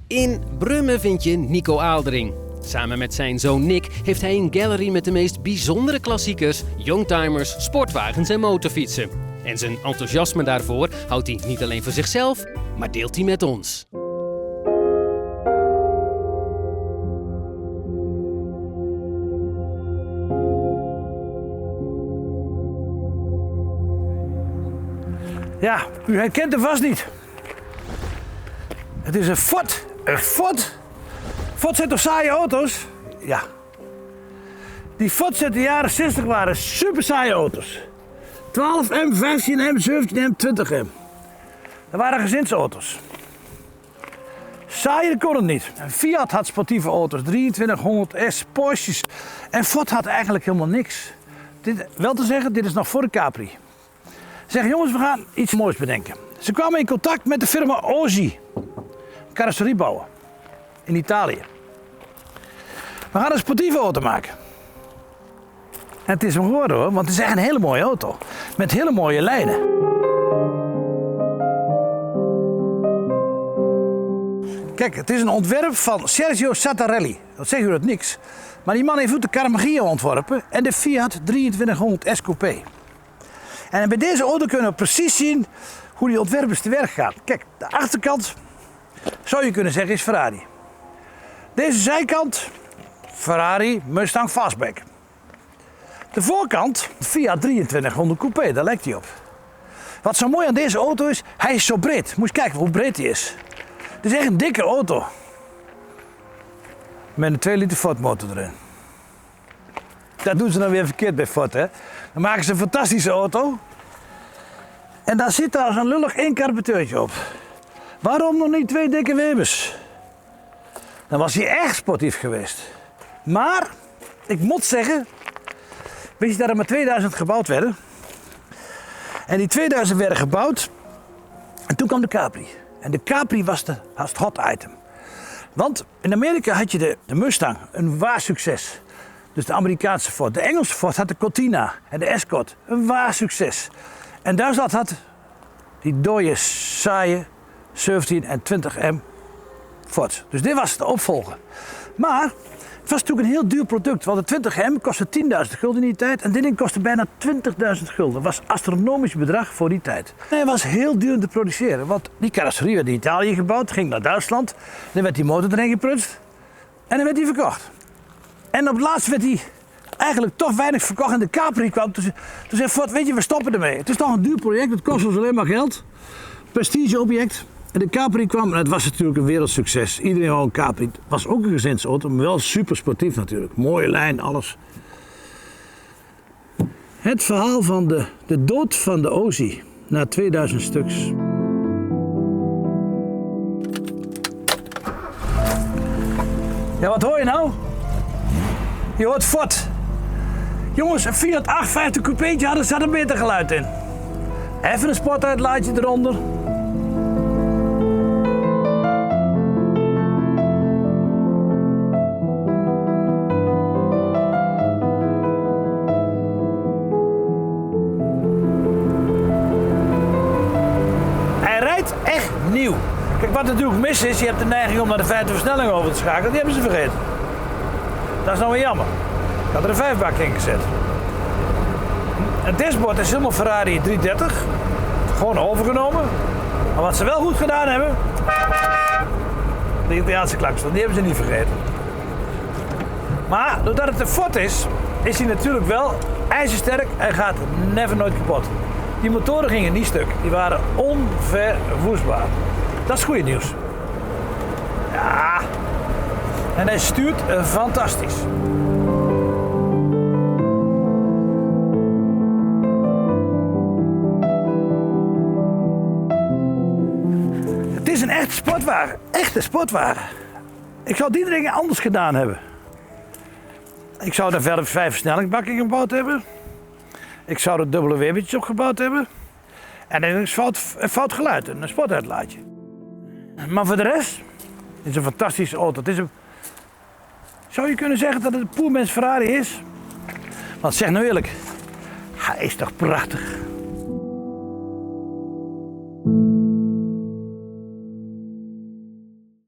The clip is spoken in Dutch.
In Brummen vind je Nico Aaldering. Samen met zijn zoon Nick heeft hij een gallery met de meest bijzondere klassiekers, youngtimers, sportwagens en motorfietsen. En zijn enthousiasme daarvoor houdt hij niet alleen voor zichzelf, maar deelt hij met ons. Ja, u herkent hem vast niet. Het is een Ford. Een Ford. Ford zijn toch saaie auto's? Ja. Die Fords uit de jaren 60 waren super saaie auto's. 12M, 15M, 17M, 20M. Dat waren gezinsauto's. Saaier kon het niet. En Fiat had sportieve auto's, 2300S, Porsches. En Ford had eigenlijk helemaal niks. Wel te zeggen, dit is nog voor de Capri. Ze zeggen, jongens, we gaan iets moois bedenken. Ze kwamen in contact met de firma Osi. Carrosseriebouwer. In Italië. We gaan een sportieve auto maken. En het is hem geworden hoor, want het is echt een hele mooie auto. Met hele mooie lijnen. Kijk, het is een ontwerp van Sergio Sattarelli. Dat zegt u dat niks. Maar die man heeft ook de Carmagnino ontworpen en de Fiat 2300S Coupé. En bij deze auto kunnen we precies zien hoe die ontwerpers te werk gaan. Kijk, de achterkant zou je kunnen zeggen is Ferrari. Deze zijkant, Ferrari Mustang Fastback. De voorkant, Fiat 2300 Coupé, daar lijkt hij op. Wat zo mooi aan deze auto is, hij is zo breed. Moet je kijken hoe breed hij is. Het is echt een dikke auto. Met een 2 liter Ford motor erin. Dat doen ze dan weer verkeerd bij Ford, hè. Dan maken ze een fantastische auto. En daar zit daar zo'n lullig 1 carburateurtje op. Waarom nog niet 2 dikke Webers? Dan was hij echt sportief geweest. Maar, ik moet zeggen, weet je dat er maar 2000 gebouwd werden? En die 2000 werden gebouwd en toen kwam de Capri. En de Capri was het hot item. Want in Amerika had je de Mustang, een waar succes. Dus de Amerikaanse Ford. De Engelse Ford had de Cortina en de Escort, een waar succes. En Duitsland had die dode, saaie 17 en 20M Ford. Dus dit was de opvolger. Maar het was natuurlijk een heel duur product. Want de 20M kostte 10.000 gulden in die tijd. En dit ding kostte bijna 20.000 gulden. Dat was een astronomisch bedrag voor die tijd. En hij was heel duur te produceren. Want die carrosserie werd in Italië gebouwd, ging naar Duitsland. Dan werd die motor erin geprutst. En dan werd die verkocht. En op het laatst werd hij eigenlijk toch weinig verkocht. En de Capri kwam. Toen zei Ford, weet je, we stoppen ermee. Het is toch een duur project, het kost ons alleen maar geld. Prestigeobject. En de Capri kwam en het was natuurlijk een wereldsucces. Iedereen wou een Capri. Het was ook een gezinsauto, maar wel super sportief natuurlijk. Mooie lijn, alles. Het verhaal van de dood van de Osi na 2000 stuks. Ja, wat hoor je nou? Je hoort Ford. Jongens, een Fiat 850 coupeetje hadden, zat een beter geluid in. Even een sportuitlaatje eronder. Hij rijdt echt nieuw. Kijk, wat natuurlijk mis is, je hebt de neiging om naar de 5e versnelling over te schakelen. Die hebben ze vergeten. Dat is nou weer jammer. Ik had er een 5-bak in gezet. Het dashboard is helemaal Ferrari 330. Gewoon overgenomen. Maar wat ze wel goed gedaan hebben, de Italiaanse klakson, die hebben ze niet vergeten. Maar doordat het een Ford is hij natuurlijk wel ijzersterk en gaat nooit kapot. Die motoren gingen niet stuk. Die waren onverwoestbaar. Dat is goede nieuws. Ja. En hij stuurt fantastisch. Het is een echte sportwagen. Echte sportwagen. Ik zou die dingen anders gedaan hebben. Ik zou daar verder 5 versnellingsbakken gebouwd hebben. Ik zou er dubbele Webertjes opgebouwd hebben. En dan is een fout geluid, een sportuitlaatje. Maar voor de rest is het een fantastische auto. Het is een... Zou je kunnen zeggen dat het een poermens Ferrari is? Want zeg nou eerlijk, hij is toch prachtig.